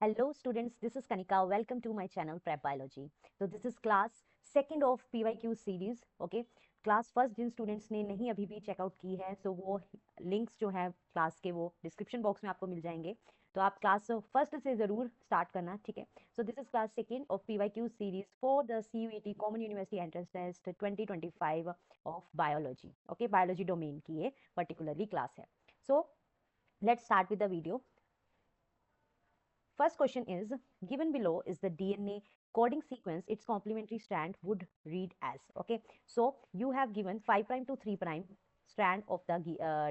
Hello students, this is Kanika. Welcome to my channel Prep Biology. So this is class second of PYQ series. Okay, class first जिन students ने नहीं अभी भी checkout की है तो वो लिंक्स जो है क्लास के वो डिस्क्रिप्शन बॉक्स में आपको मिल जाएंगे। तो आप क्लास फर्स्ट से ज़रूर स्टार्ट करना, ठीक है। So this is class second of PYQ series for the CUET common university entrance test 2025 of biology. Okay, biology domain की ये पर्टिकुलरली क्लास है। So let's start with the video. First question is, given below is the DNA coding sequence its complementary strand would read as. Okay, so you have given 5 prime to 3 prime strand of the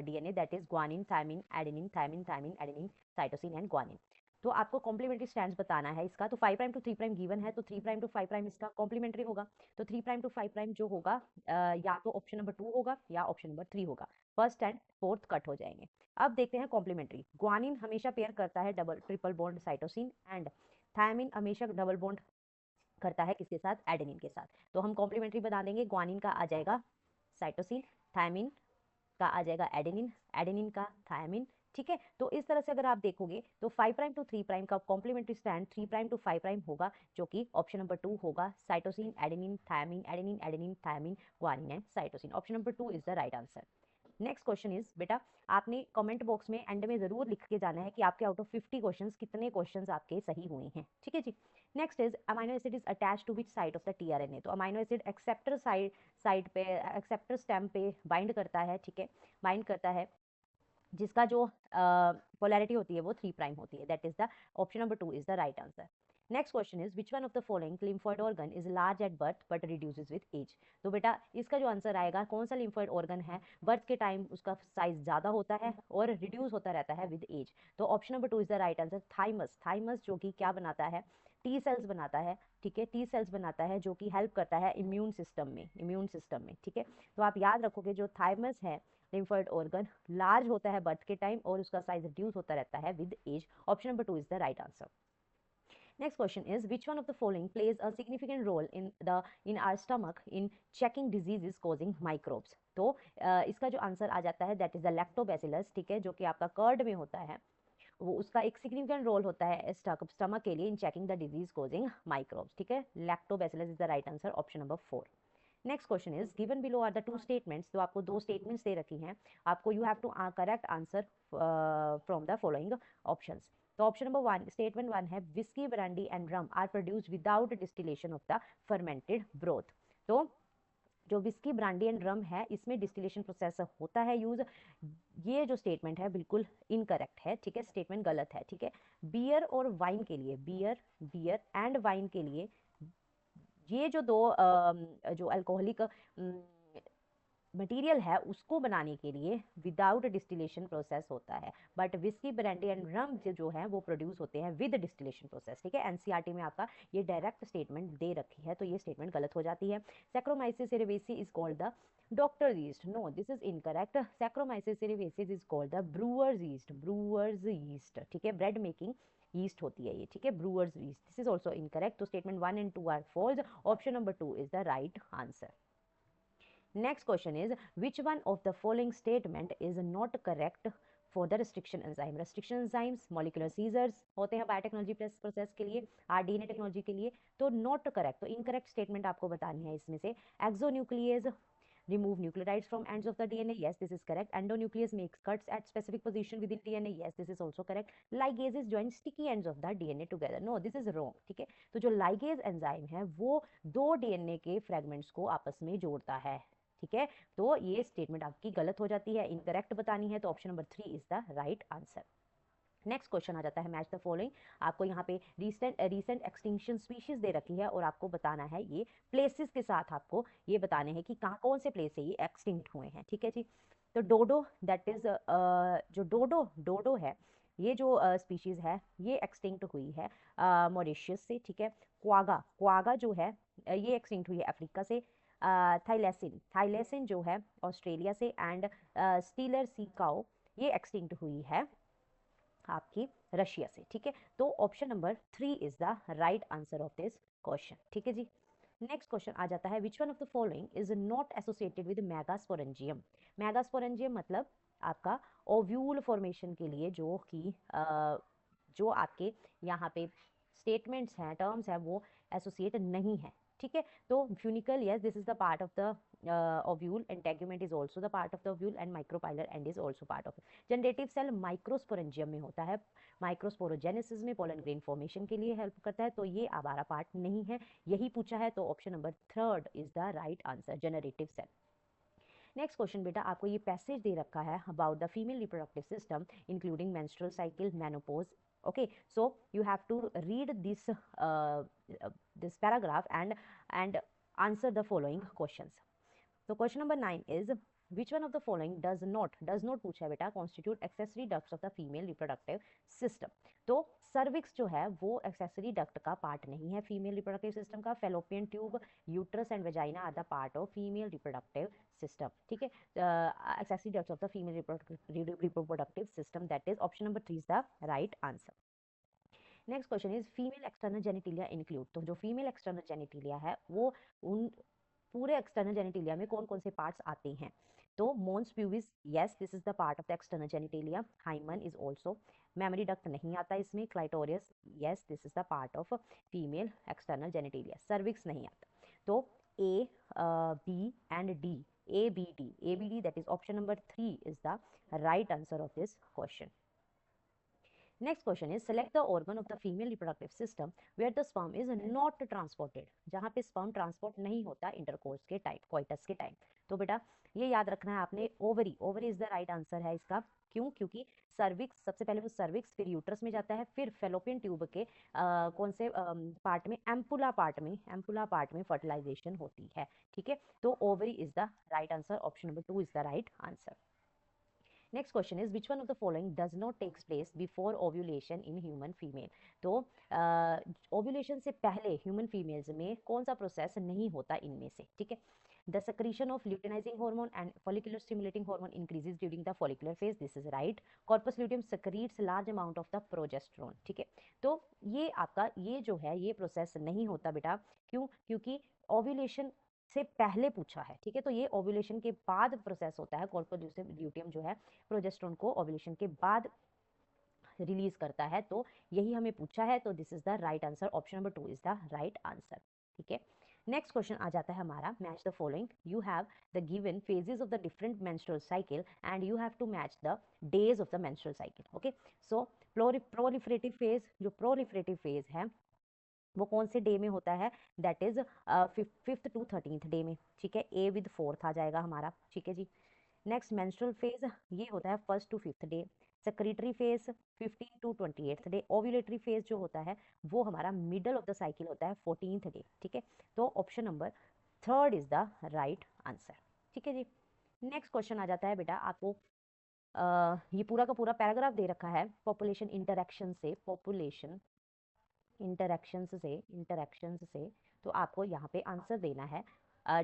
DNA, that is guanine, thymine, adenine, thymine, thymine, adenine, cytosine and guanine. तो आपको complementary strands बताना है इसका। तो 5 prime to 3 prime given है, तो 3 prime to 5 prime इसका complementary होगा। तो 3 प्राइम टू 5 प्राइम जो होगा या तो ऑप्शन नंबर 2 होगा या ऑप्शन नंबर 3 होगा। फर्स्ट एंड फोर्थ कट हो जाएंगे। अब देखते हैं कॉम्प्लीमेंट्री। ग्वानिन हमेशा पेयर करता है double triple bond cytosine and thymine हमेशा डबल बॉन्ड करता है किसके साथ? एडेनिन के साथ। तो हम कॉम्प्लीमेंट्री बता देंगे। ग्वानिन का आ जाएगा साइटोसिन, थायमिन का आ जाएगा एडेनिन, एडेनिन का थायमिन। ठीक है, तो इस तरह से अगर आप देखोगे तो 5 प्राइम टू 3 प्राइम का complementary strand 3 prime to 5 prime होगा, जो कि ऑप्शन नंबर 2 होगा। Cytosine, adenine, thymine, adenine, adenine, thymine, guanine and cytosine. Option number 2 is the right answer. Next question is, बेटा आपने कमेंट बॉक्स में एंड में जरूर लिख के जाना है कि आपके आउट ऑफ 50 क्वेश्चंस कितने क्वेश्चंस आपके सही हुए हैं। ठीक है जी। Next is, amino acid is attach to which side of the tRNA. तो अमाइनो एसिड एक्सेप्टर साइड पे, एक्सेप्टर स्टेम पे बाइंड करता है। ठीक है, बाइंड करता है, जिसका जो पोलैरिटी होती है वो 3 प्राइम होती है। That is the option number 2 is the right answer. Next question is, which one of the following lymphoid organ is large at birth but reduces with age. तो बेटा इसका जो आंसर आएगा, कौन सा लिम्फोइड ऑर्गन है बर्थ के time उसका साइज ज्यादा होता है और रिड्यूस होता रहता है विद एज। तो option number 2 is the right answer. Thymus, thymus जो कि क्या बनाता है? टी सेल्स बनाता है। ठीक है, टी सेल्स बनाता है जो कि हेल्प करता है इम्यून सिस्टम में, इम्यून सिस्टम में। ठीक है, तो आप याद रखोगे जो थाइमस है लिम्फोइड ऑर्गन लार्ज होता है बर्थ के टाइम और उसका साइज रिड्यूस होता रहता है with age. Option number 2 is the right answer. Next question is, which one of the following plays a significant role in our stomach in checking diseases causing microbes? तो इसका जो answer आ जाता है that is the lactobacillus. ठीक है, जो कि आपका कर्ड में होता है, वो उसका एक सिग्निफिकेंट रोल होता है स्टमक के लिए in checking the disease causing microbes. ठीक है, lactobacillus is the right answer, option number 4। Next question is, given below are the two statements. तो आपको दो स्टेटमेंट्स दे रखी हैं, आपको you have to correct answer from the following options. तो ऑप्शन नंबर 1, स्टेटमेंट 1 है, whisky, brandy and rum are produced without distillation of the fermented broth. तो जो विस्की, ब्रांडी एंड रम है इसमें डिस्टिलेशन प्रोसेस होता है यूज। ये जो स्टेटमेंट है बिल्कुल इनकरेक्ट है। ठीक है, स्टेटमेंट गलत है। ठीक है, बियर और वाइन के लिए, बियर एंड वाइन के लिए ये जो दो जो अल्कोहलिक मटेरियल है उसको बनाने के लिए विदाउट डिस्टिलेशन प्रोसेस होता है। बट विस्की, ब्रांडी एंड रम जो है वो प्रोड्यूस होते हैं विद डिस्टिलेशन प्रोसेस। ठीक है, एनसीईआरटी में आपका ये डायरेक्ट स्टेटमेंट दे रखी है, तो ये स्टेटमेंट गलत हो जाती है। Saccharomyces cerevisiae is called the doctor's yeast. No, this is incorrect. Saccharomyces cerevisiae is called the brewer's yeast, brewer's yeast. ठीक है, ब्रेड मेकिंग ईस्ट होती है ये। ठीक है, brewer's yeast. This is also incorrect. तो statement 1 and 2 are false, option number 2 is the right answer. Next question is, which one of the following statement is not correct for the restriction enzyme? restriction enzymes molecular scissors होते हैं biotechnology process के लिए, rDNA technology के लिए। तो not correct, तो incorrect statement आपको बतानी है इसमें से। Exonuclease remove nucleotides from ends of the DNA, yes this is correct. Endonuclease makes cuts at specific position within DNA, yes this is also correct. Ligases join sticky ends of the DNA together, no this is wrong. ठीक है, तो जो ligase enzyme है वो दो DNA के fragments को आपस में जोड़ता है। ठीक है, तो ये स्टेटमेंट आपकी गलत हो जाती है, इनकरेक्ट बतानी है, तो option number 3 is the right answer. Next question आ जाता है, मैच द फॉलोइंग। आपको यहाँ पे रीसेंट एक्सटिंक्शन स्पीशीज दे रखी है और आपको बताना है ये प्लेसेस के साथ, आपको ये बताने हैं कि कहाँ कौन से प्लेस से ये एक्सटिंक्ट हुए हैं। ठीक है जी, तो डोडो दैट इज जो डोडो डोडो है, ये जो स्पीशीज है ये एक्सटिंक्ट हुई है मॉरिशस से। ठीक है, क्वागा, क्वागा जो है ये एक्सटिंक्ट हुई है अफ्रीका से। थाइलेसिन, थाइलेसिन जो है ऑस्ट्रेलिया से। एंड स्टीलर सी काओ ये एक्सटिंक्ट हुई है आपकी रशिया से। ठीक है, तो option number 3 is the right answer of this question. ठीक है जी। नेक्स्ट क्वेश्चन आ जाता है, विच one of the following is not associated with megasporangium. Megasporangium मतलब आपका ओव्यूल फॉर्मेशन के लिए जो कि जो आपके यहाँ पे स्टेटमेंट्स हैं, टर्म्स हैं, वो एसोसिएट नहीं है, ठीक है। तो funicle, yes, this is the part of the ovule, and tegument is also the part of the ovule, and micropylar end is also part of it. Generative cell microsporangium में होता है, माइक्रोस्पोरोजेनेसिस में pollen grain formation के लिए help करता है, तो ये हमारा पार्ट नहीं है, यही पूछा है, तो option number 3 is the right answer, generative cell. Next question बेटा, आपको ये पैसेज दे रखा है about the female reproductive system including menstrual cycle, menopause, okay, so you have to read this paragraph and answer the following questions. So question number 9 is, which one of the following does not पूछा है बेटा, constitute accessory ducts of the female reproductive system? तो cervix जो है वो accessory duct का part नहीं है फीमेल रिप्रोडक्टिव सिस्टम का। Fallopian tube, uterus and vagina are the part of female reproductive system, ठीक है। Accessory ducts of the female reproductive system, that is option number 3 is the right answer. Next question is, female external genitalia include, तो जो female external जेनिटिलिया है वो उन पूरे external जेनिटिलिया में कौन कौन से पार्ट्स आते हैं? तो mons pubis, yes, this is the part of the external genitalia. Hymen is also, mammary duct नहीं आता इसमें। Clitoris, yes, this is the part of female external genitalia. Cervix नहीं आता। तो A, B and D, A B D, that is option number 3 is the right answer of this question. Next question is, select the organ of the female reproductive system where the sperm is not transported, जहां पे sperm transport नहीं होता intercourse के time, coitus के time. तो बेटा ये याद रखना है आपने, ovary, ovary is the right answer है इसका। क्यों? क्योंकि सर्विक्स, सबसे पहले वो सर्विक्स, फिर यूट्रस में जाता है, फिर फेलोपियन ट्यूब के कौन से पार्ट में, एम्पुला पार्ट में फर्टिलाइजेशन होती है, ठीक है। तो ovary is the right answer, option number 2 is the right answer. Next question is, which one of the following does not takes place before ovulation in human female? तो ovulation से पहले human females में कौन सा process नहीं होता इनमें से, ठीक है। The secretion of luteinizing hormone and follicular stimulating hormone increases during the follicular phase, this is right. corpus luteum secretes large amount of the progesterone, ठीक है। तो ये आपका ये जो है ये प्रोसेस नहीं होता बेटा, क्यों? क्योंकि ओव्यूलेशन से पहले पूछा है, ठीक है। तो ये ओव्यूलेशन के बाद प्रोसेस होता है, कॉर्पस ल्यूटियम जो है प्रोजेस्टेरोन को ओव्यूलेशन के बाद रिलीज करता है, तो यही हमें पूछा है, तो this is the right answer, option number 2 is the right answer, ठीक है। नेक्स्ट क्वेश्चन आ जाता है हमारा, match the following, you have the given phases of the different menstrual cycle and you have to match the days of the menstrual cycle, okay. So proliferative phase, जो proliferative phase है वो कौन से day में होता है? That is 5th to 13th day में, ठीक है। ए विद 4th आ जाएगा हमारा, ठीक है जी। नेक्स्ट मेंस्ट्रुअल फेज, ये होता है 1st to 5th day. Secretary phase 15 to 28th day. Ovulatory phase जो होता है वो हमारा मिडल ऑफ द साइकिल होता है 14th डे, ठीक है। तो option number 3 is the right answer, ठीक है जी। नेक्स्ट क्वेश्चन आ जाता है बेटा, आपको ये पूरा का पूरा पैराग्राफ दे रखा है पॉपुलेशन इंटरेक्शन से, इंटरेक्शंस से, तो आपको यहाँ पे आंसर देना है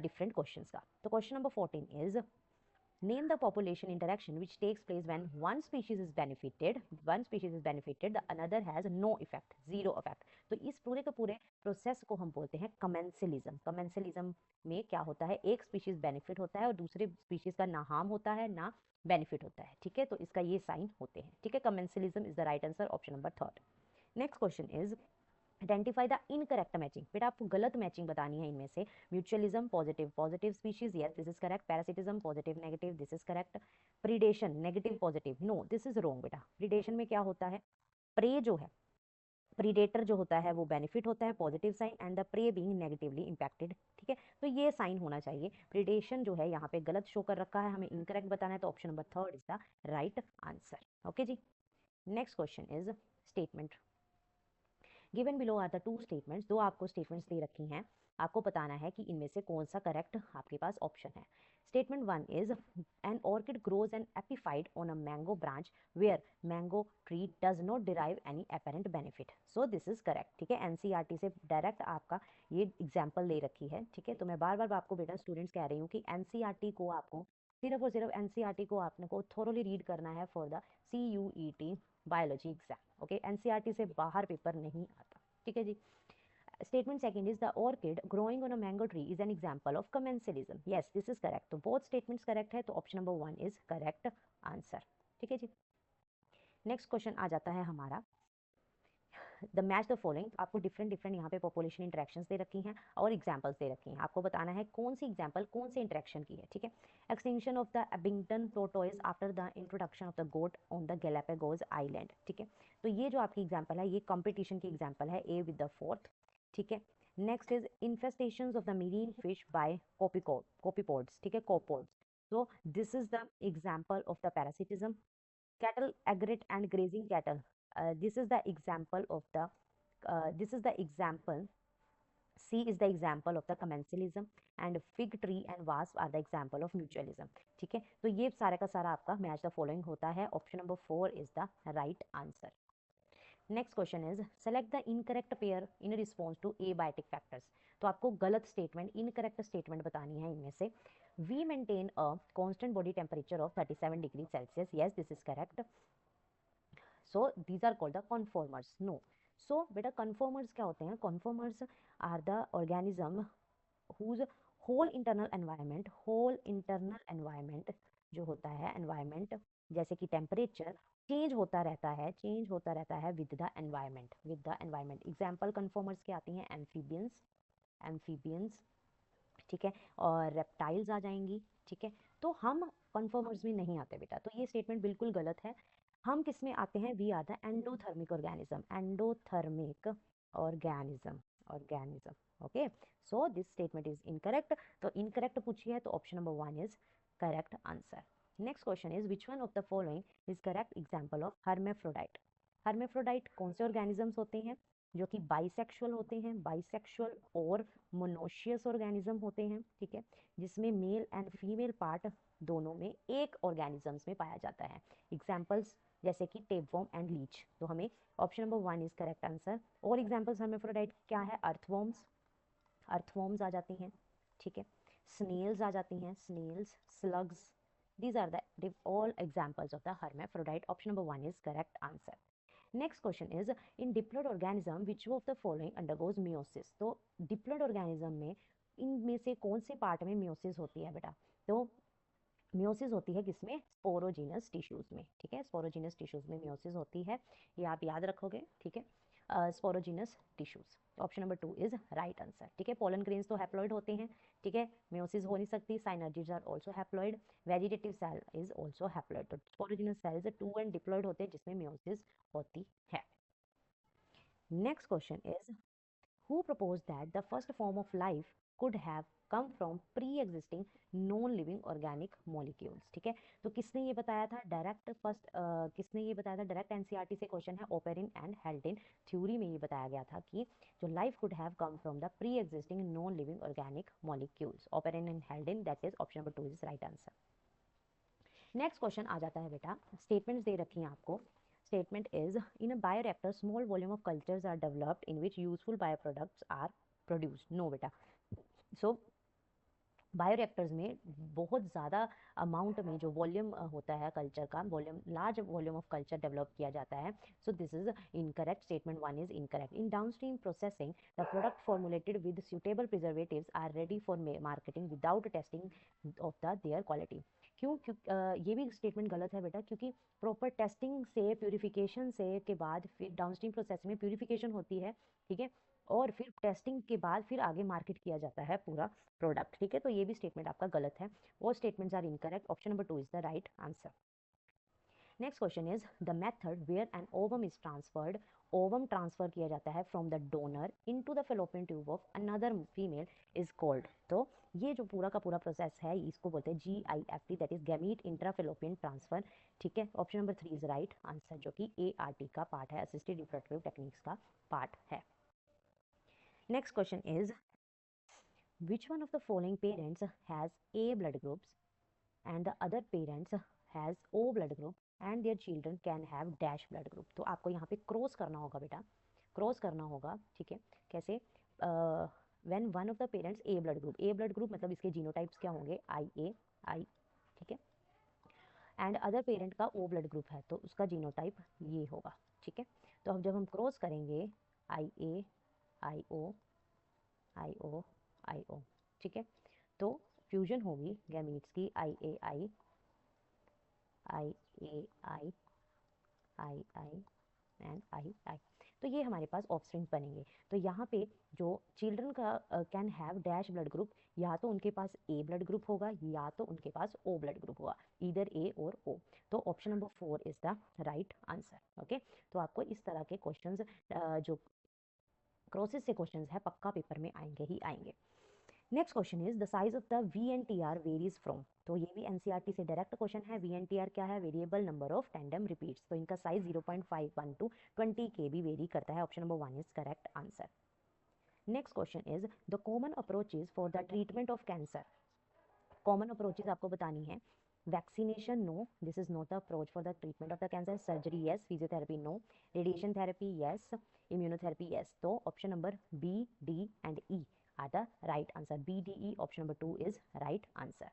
डिफरेंट क्वेश्चंस का। तो question number 14 is, name the population interaction which takes place when one species is benefited, the another has no effect, zero effect। तो इस पूरे के पूरे प्रोसेस को हम बोलते हैं कमेंसलिज्म। कमेंसलिज्म में क्या होता है, एक स्पीशीज बेनिफिट होता है और दूसरे स्पीशीज का ना हार्म होता है ना बेनिफिट होता है, ठीक है। तो इसका ये साइन होते हैं, ठीक है। Commensalism is the right answer, option number 3। Next question is, identify the incorrect matching, बेटा आपको गलत मैचिंग बतानी है इनमें से। Mutualism positive species, yes this is correct. Parasitism positive negative, this is correct. Predation negative positive, no this is wrong बेटा। Predation में क्या होता है, प्रे जो है, प्रीडेटर जो होता है वो बेनिफिट होता है, positive sign, and the prey being negatively impacted, ठीक है। तो ये साइन होना चाहिए। प्रीडेशन जो है यहाँ पे गलत शो कर रखा है, हमें इनकरेक्ट बताना है, तो option number 3 is the right answer, okay जी। Next question is statement given below are the 2 statements, दो आपको स्टेटमेंट्स दे रखी हैं, आपको बताना है कि इनमें से कौन सा करेक्ट आपके पास ऑप्शन है। Statement 1 is, an orchid grows an epiphyte on a mango branch where mango tree does not derive any apparent benefit, so this is correct, ठीक है। एनसीईआरटी से डायरेक्ट आपका ये एग्जाम्पल दे रखी है, ठीक है। तो मैं बार बार आपको बेटा स्टूडेंट्स कह रही हूँ कि एनसीईआरटी को आपको सिर्फ और सिर्फ एनसीईआरटी को आपने को थोरोली रीड करना है for the CUET biology exam, okay. NCERT से बाहर पेपर नहीं आता, ठीक है जी। Statement second is, the orchid growing on a mango tree is an example of commensalism, yes this is correct। तो both statements correct है, तो option number 1 is correct answer, ठीक है जी। नेक्स्ट क्वेश्चन आ जाता है हमारा, द मैच द फॉलोइंग, आपको डिफरेंट डिफरेंट यहाँ पे पॉपुलेशन इंटरेक्शंस दे रखी हैं और एग्जांपल्स दे रखी हैं। आपको बताना है कौन सी एग्जांपल कौन से इंटरेक्शन की है, ठीक है। Extinction of the Abingdon tortoise after the introduction of the goat on the Galapagos island, ठीक है। तो ये जो आपकी एग्जांपल है ये कंपटीशन की एग्जांपल है, ए विद द फोर्थ, ठीक है। Next is infestations of the marine fish by copepods, ठीक है, कॉपोड्स। So this is the example of the parasitism. Cattle aggregate and grazing cattle. This is the example of the. This is the example. C is the example of the commensalism and fig tree and wasp are the example of mutualism. ठीक है, तो ये सारा का सारा आपका match the following होता है। Option number 4 is the right answer. Next question is select the incorrect pair in response to abiotic factors. तो आपको गलत स्टेटमेंट, इनकरेक्ट स्टेटमेंट बतानी है इनमें से। We maintain a constant body temperature of 37 degree Celsius, yes this is correct. So these are called the conformers, no. सो बेटा conformers क्या होते हैं? Conformers are the organism whose whole internal environment जो होता है, एनवायरमेंट जैसे कि टेम्परेचर चेंज होता रहता है, with the environment. Example conformers की आती हैं एम्फीबियंस, ठीक है, और रेप्टाइल्स आ जाएंगी, ठीक है। तो हम कन्फर्मर्स में नहीं आते बेटा, तो ये स्टेटमेंट बिल्कुल गलत है। हम किस में आते हैं? We are the endothermic organism, okay. So this statement is incorrect. तो इनकरेक्ट पूछी है तो option number 1 is correct answer. Next question is which one of the following is correct example of hermaphrodite. Hermaphrodite कौन से organisms होते हैं? जो कि बाइसेक्सुअल होते हैं, बाइसेक्सुअल और मोनोशियस ऑर्गेनिज्म होते हैं, ठीक है, जिसमें मेल एंड फीमेल पार्ट दोनों में एक ऑर्गेनिजम्स में पाया जाता है। एग्जाम्पल्स जैसे कि टेपवर्म एंड लीच। तो हमें option number 1 is correct answer. और एग्जाम्पल्स हर्मेफ्रोडाइट क्या है? अर्थवर्म्स आ जाती हैं, ठीक है, स्नेल्स आ जाती हैं, slugs. These are the all examples of the hermaphrodite. Option number 1 is correct answer. Next question is in diploid organism which of the following undergoes meiosis? तो diploid organism में इनमें से कौन से पार्ट में meiosis होती है बेटा? तो meiosis होती है किसमें? स्पोरोजीनस टिश्यूज में, ठीक है, स्पोरोजीनस टिश्यूज में meiosis होती है, ये आप याद रखोगे, ठीक है, sporogenous tissues. Option number 2 is right answer, ठीक है। पोलन ग्रेन्स तो हैप्लॉइड होते हैं, ठीक है, meiosis हो नहीं सकती। Synergids are also haploid, vegetative cell is also haploid. तो स्पोरोजीनस सेल्स 2 एंड डिप्लॉइड होते हैं जिसमें meiosis होती है। Next question is who proposed that the first form of life could have come from pre-existing non-living organic molecules, ठीक है। तो किसने ये बताया था? किसने ये बताया था? डायरेक्ट एनसीईआरटी से क्वेश्चन है। ओपेरिन एंड हेल्डेन थ्योरी में ये बताया गया था कि जो life could have come from the pre existing non living organic molecules. Oparin and Haldane, that is option number 2 is right answer. Next question आ जाता है बेटा, स्टेटमेंट्स दे रखी हैं आपको। Statement is in a bioreactor small volume of cultures are developed in which useful bioproducts are produced. No बेटा, so bioreactors में बहुत ज़्यादा अमाउंट में जो वॉल्यूम होता है कल्चर का, large volume of culture develop किया जाता है। So this is incorrect, statement 1 is incorrect. In downstream processing the product formulated with suitable preservatives are ready for marketing without testing of the their quality. क्यों? ये भी statement गलत है बेटा, क्योंकि प्रॉपर टेस्टिंग से, प्यूरिफिकेशन से के बाद फिर डाउनस्ट्रीम प्रोसेस में प्यूरिफिकेशन होती है, ठीक है, और फिर टेस्टिंग के बाद फिर आगे मार्केट किया जाता है पूरा प्रोडक्ट, ठीक है। तो ये भी स्टेटमेंट आपका गलत है, वो statements are incorrect. Option number 2 is the right answer. Next question is the method where an ovum is transferred. Ovum transfer किया जाता है from the donor into the fallopian tube of another female is called. तो ये जो पूरा का पूरा process है इसको बोलते हैं GIFT, that is gamete intrafallopian transfer, ठीक है। Option number 3 is right answer, जो कि ART का पार्ट है, असिस्टेड रिप्रोडक्टिव टेक्निक्स का पार्ट है। Next question is which one of the following parents has A blood groups and the other parents has O blood group and their children can have dash blood group। तो आपको यहाँ पे cross करना होगा बेटा, cross करना होगा, ठीक है। कैसे? when one of the parents A blood group मतलब इसके जीनोटाइप्स क्या होंगे? I, ठीक है, एंड अदर पेरेंट का O ब्लड ग्रुप है तो उसका जीनोटाइप ये होगा, ठीक है। तो अब जब हम क्रॉस करेंगे IA, IO, IO, IO, ठीक है, तो फ्यूजन होगी गैमीट्स की IAI, IAI, II and II। तो ये हमारे पास ऑफस्प्रिंग्स बनेंगे। तो यहाँ पे जो चिल्ड्रन का can have dash blood group, या तो उनके पास ए ब्लड ग्रुप होगा या तो उनके पास ओ ब्लड ग्रुप होगा, इधर ए और ओ। तो option number 4 is the right answer. Okay, तो आपको इस तरह के क्वेश्चंस जो क्रॉसेस से क्वेश्चंस है पक्का पेपर में आएंगे ही आएंगे। Next question is the size of the VNTR varies from. तो ये भी एनसीईआरटी से डायरेक्ट क्वेश्चन है। VNTR क्या है? Variable number of tandem repeats. तो इनका साइज 0.51 टू 20 KB वेरी करता है। Option number 1 is correct answer. Next question is the common approaches for the treatment of cancer. Common approaches आपको बतानी है। Vaccination no, this is not the approach for the treatment of the cancer. Surgery yes, physiotherapy no, radiation therapy yes, immunotherapy yes. तो option number B, D and E are the right answer. B, D, E, option number 2 is right answer.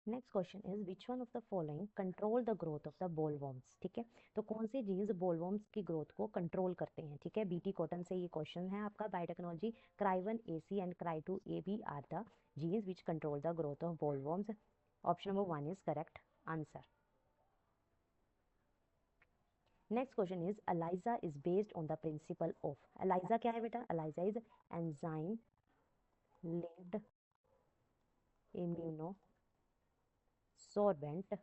Next question is which one of the following control the growth of the bollworms. ठीक है, तो कौन से jeans बोलवर्म्स की growth को control करते हैं? ठीक है, बीटी कॉटन से ये क्वेश्चन है आपका biotechnology. Cry one, AC and cry two, AB are the genes which control the growth of bollworms. Option number 1 is correct answer. Next question is ELISA is based on the principle of. ELISA क्या है बेटा? ELISA is enzyme linked immunosorbent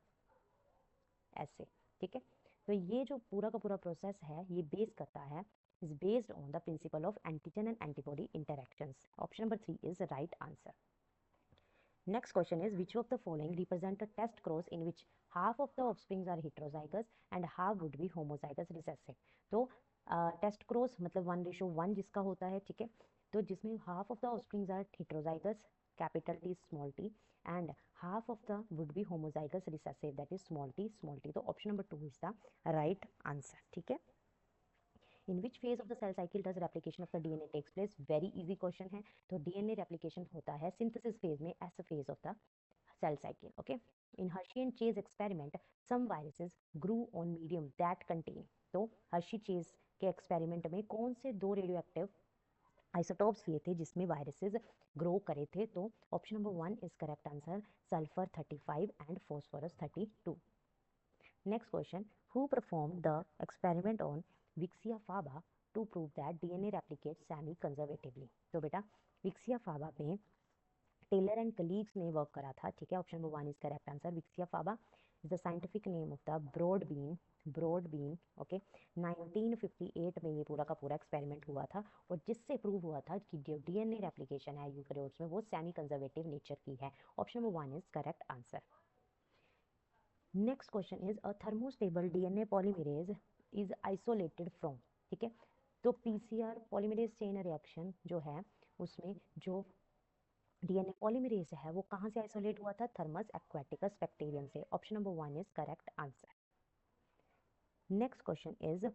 assay. ठीक है, तो ये जो पूरा का पूरा प्रोसेस है ये बेस करता है, is based on the principle of antigen and antibody interactions. Option number 3 is right answer. Next question is which of the following represent a test cross in which half of the offsprings are heterozygous and half would be homozygous recessive. तो test cross मतलब 1:1 जिसका होता है। ठीक है, तो जिसमें half of the offsprings are heterozygous, capital T small t, and half of the would be homozygous recessive, that is small t small t. तो option number 2 is the right answer. ठीक है, in which phase of the cell cycle does replication of the DNA takes place? very easy question है। तो DNA replication होता है synthesis phase में, as a phase of the cell cycle. okay, in Hershey and Chase experiment some viruses grew on medium that contain। तो Hershey Chase के experiment में कौन से दो रेडियोएक्टिव आइसोटोप्स लिए थे जिसमें वायरसेस ग्रो करे थे? तो option number 1 is correct answer, sulphur 35 and phosphorus 32। Next question, who perform the experiment on Vicia faba to prove that DNA replicate semi conservatively. तो बेटा विक्सिया फाबा में टेलर एंड कलीग्स ने work करा था। ठीक है, option number 1 is correct answer. Vicia faba is the scientific name of the broad bean. Okay, 1958 में ये पूरा का पूरा एक्सपेरिमेंट हुआ था और जिससे प्रूव हुआ था कि जो DNA रेप्लिकेशन है यूकेरियोट्स में वो सेमी कंजर्वेटिव नेचर की है। Option number 1 is correct answer. Next question is a thermostable DNA polymerase is isolated from. ठीक है, तो PCR पॉलीमरेज चेन रिएक्शन जो है उसमें जो DNA पॉलीमरेज है वो कहाँ से आइसोलेट हुआ था? थर्मस एक्वाटिकस बैक्टीरियम से। Option number 1 is correct answer. Next question is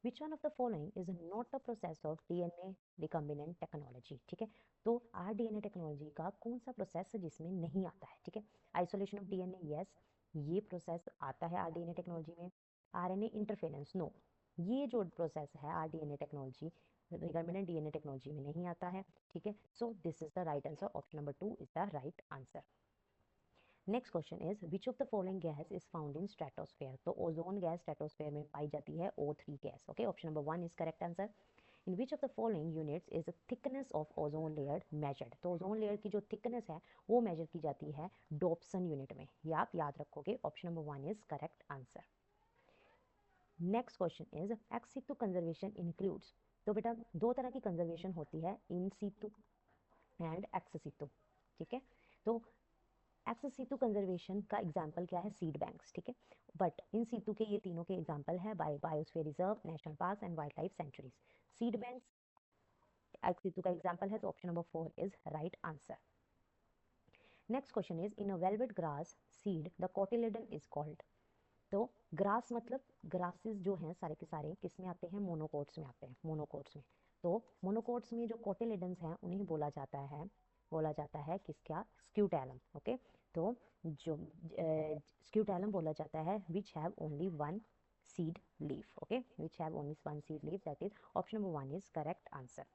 which one of the following is not the process of DNA recombinant technology. ठीक है, तो RDNA टेक्नोलॉजी का कौन सा प्रोसेस जिसमें नहीं आता है? ठीक है, आइसोलेशन ऑफ DNA यस, ये प्रोसेस आता है RDNA टेक्नोलॉजी में। RNA इंटरफेरेंस नो, ये जो प्रोसेस है RDNA technology recombinant DNA technology में नहीं आता है। ठीक है, so this is the right answer. Option number 2 is the right answer. Next question is which of the following gas is found in stratosphere. तो ओजोन गैस स्ट्रेटोस्फेयर में पाई जाती है, O3 gas. Okay, option number 1 is correct answer. In which of the following units is thickness of ozone layer measured. तो ozone layer की जो thickness है वो major की जाती है डॉप्सन यूनिट में, ये आप याद रखोगे। Option number 1 is correct answer. Next question is ex situ conservation includes. तो बेटा दो तरह की कंजर्वेशन होती है, इन सितु एंड एक्स सितु। ठीक है, तो एक्स सितु कंजर्वेशन का एग्जाम्पल क्या है? Seed banks. ठीक है, बट इन सितु के ये तीनों के एग्जाम्पल है biosphere reserve, national park and wild life sanctuaries. Seed banks ex situ का एग्जाम्पल है, तो option number 4 is right answer. Next question is in a velvet grass seed the cotyledon is called. तो grass मतलब grasses जो हैं सारे के सारे किस में आते हैं? मोनोकोट्स में आते हैं, मोनोकोट्स में। तो मोनोकोट्स में जो कोटिलेडन्स हैं उन्हें बोला जाता है किसका? स्क्यूटैलम। ओके, तो जो स्क्यूटैलम बोला जाता है which have only one seed leaf. Okay, which have only one seed leaf, that is option number 1 is correct answer.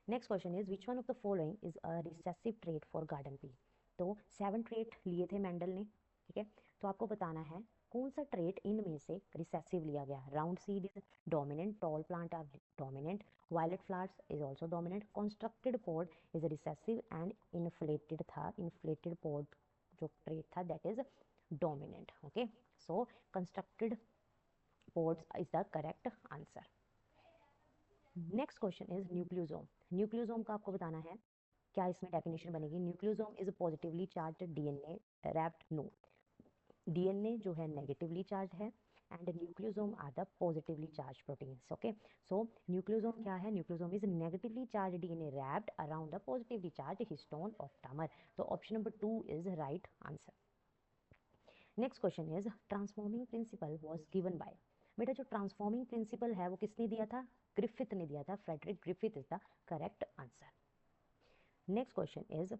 Next question is which one of the following is a recessive trait for garden pea. तो 7 trait लिए थे Mendel ने। ठीक है, तो आपको बताना है कौन सा ट्रेट इनमें से रिसेसिव लिया गया? Round seed is dominant, tall plant are dominant, violet flowers is also dominant, constructed pod is recessive and inflated pod जो ट्रेट था that is dominant. Okay, so constructed pods is the correct answer. Next question is nucleosome. Nucleosome का आपको बताना है क्या इसमें definition बनेगी. Nucleosome is positively charged DNA wrapped. No, DNA जो है नेगेटिवली चार्ज है and nucleosome are the positively charge proteins. Okay, so nucleosome क्या है? Nucleosome is negatively charge DNA wrapped around the positively charge histone octamer. तो option number 2 is right answer. Next question is transforming principle was given by. बेटा जो transforming principle है वो किसने दिया था? ग्रिफिथ ने दिया था. Frederick Griffith is the correct answer. Next question is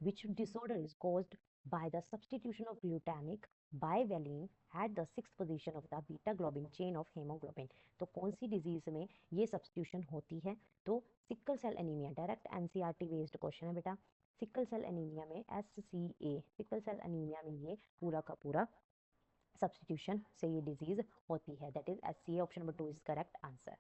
which disorder is caused by the substitution of glutamic bivaline at the 6th position of the beta globin chain of hemoglobin. तो कौन सी disease में ये substitution होती है? तो sickle cell anaemia. Direct NCERT based question है बेटा. Sickle cell anaemia में SCA, सिकल सेल एनीमिया में ये पूरा का पूरा सब्सटीट्यूशन से ये डिजीज होती है. That is SCA. Option number 2 is correct answer.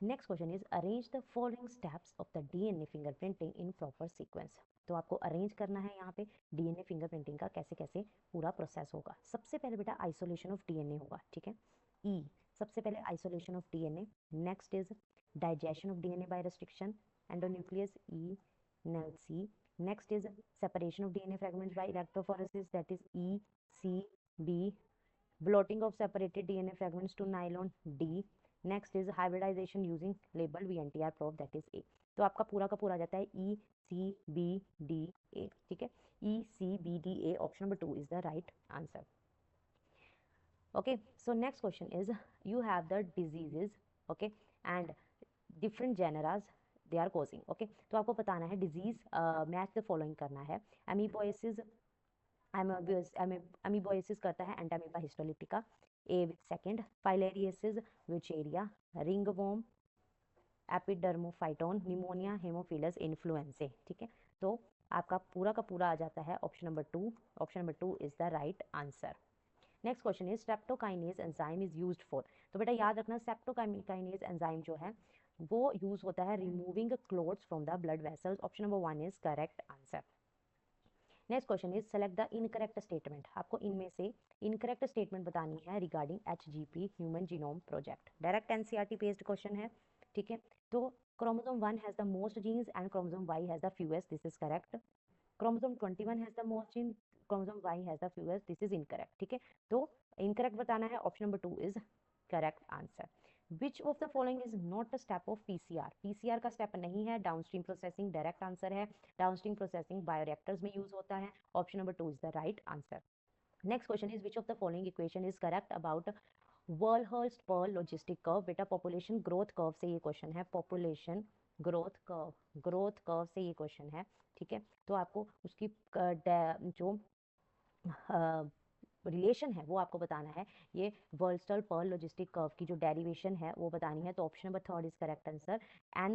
Next question is arrange the following steps of the DNA fingerprinting in proper sequence. तो आपको अरेंज करना है यहाँ पे डीएनए फिंगरप्रिंटिंग का कैसे कैसे पूरा प्रोसेस होगा. सबसे पहले बेटा आइसोलेशन ऑफ डीएनए होगा. ठीक है, ई सबसे पहले isolation of DNA. Next is digestion of DNA by restriction endonuclease E C. Next is separation of DNA fragments by electrophoresis that is ECB. Blotting of separated DNA fragments to nylon D. Next is hybridization using labelled VNTR probe that is A. तो आपका पूरा का पूरा आ जाता है ECBDA. ठीक है, ECBDA. Option number 2 is the right answer. Okay, so next question is you have the diseases okay and different genera they are causing. Okay, तो आपको बताना है डिजीज मैच द फॉलोइंग करना है. एमीबोएसिस, अमीबोएसिस करता है Entamoeba histolytica A with second. Filariasis, Wucheria, ringworm, epidermophyton, pneumonia, haemophilus influenzae. ठीक है, तो आपका पूरा का पूरा आ जाता है option number 2. Option number 2 is the right answer. Next question is streptokinase enzyme is used for. तो बेटा याद रखना स्ट्रेप्टोकाइनेज एंजाइम जो है वो यूज होता है removing clots from the blood vessels. Option number 1 is correct answer. Next question is select the incorrect statement. आपको इनमें से इनकरेक्ट स्टेटमेंट बतानी है regarding HGP human genome project. Direct NCERT based question है. ठीक है, तो chromosome 1 has the most genes and chromosome Y has the fewest. This is correct. Chromosome 21 has the most gene, chromosome Y has the fewest. This is incorrect. ठीक है, तो incorrect बताना है. Option number 2 is correct answer. Which of the following is not a step of PCR? PCR का step नहीं है. Downstream processing direct answer है. Downstream processing bioreactors में यूज होता है. Option number 2 is the right answer. Next question is which of the following equation is correct about Verhulst Pearl logistic curve. बेटा population growth curve से ये question है. Population growth curve से ये question है. ठीक है, तो आपको उसकी जो रिलेशन है वो आपको बताना है. ये वर्लहर्स्ट-पर्ल लॉजिस्टिक कर्व की जो डेरिवेशन है वो बतानी है. तो option number 3 is correct answer. N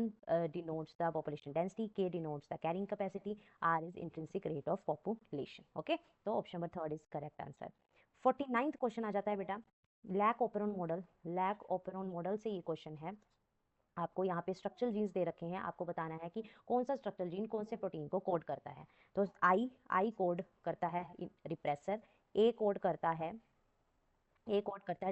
denotes the population density, K denotes the carrying capacity, R is intrinsic rate of population. ओके, तो option number 3 is correct answer. 49th question आ जाता है बेटा lac operon model. Lac operon model से ये question है. आपको यहाँ पे स्ट्रक्चरल जीन्स दे रखे हैं. आपको बताना है कि कौन सा स्ट्रक्चरल जीन कौन से प्रोटीन को कोड करता है. तो आई कोड करता है रिप्रेसर, ए कोड करता है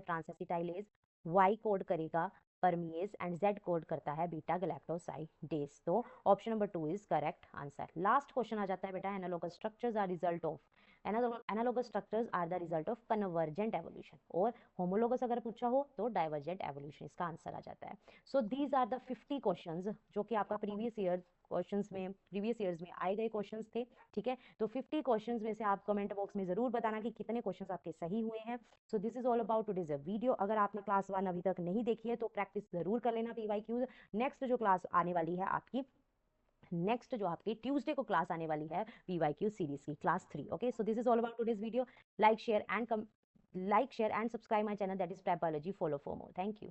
ट्रांसएसिटाइलेज, वाई कोड करेगा परमिएज एंड जेड कोड करता है बीटा गैलेक्टोसाइडेज. तो option number 2 is correct answer. Last question आ जाता है बेटा analogous structures are result of. Analogous structures are the result of convergent evolution. और होमोलोगस अगर पूछा हो तो डाइवर्जेंट एवोल्यूशन इसका आंसर आ जाता है. So these are the 50 questions जो कि आपका प्रीवियस ईयर्स में आए गए क्वेश्चंस थे. ठीक है, तो 50 क्वेश्चंस में से आप कमेंट बॉक्स में जरूर बताना कि कितने क्वेश्चंस आपके सही हुए हैं. सो this is all about today's video. अगर आपने क्लास 1 अभी तक नहीं देखी है तो प्रैक्टिस जरूर कर लेना PYQs. नेक्स्ट जो क्लास आने वाली है आपकी जो आपकी ट्यूसडे को क्लास आने वाली है PYQ सीरीज की class 3. Okay, so this is all about today's video. Like share and subscribe my channel that is prep biology. Follow for more. Thank you.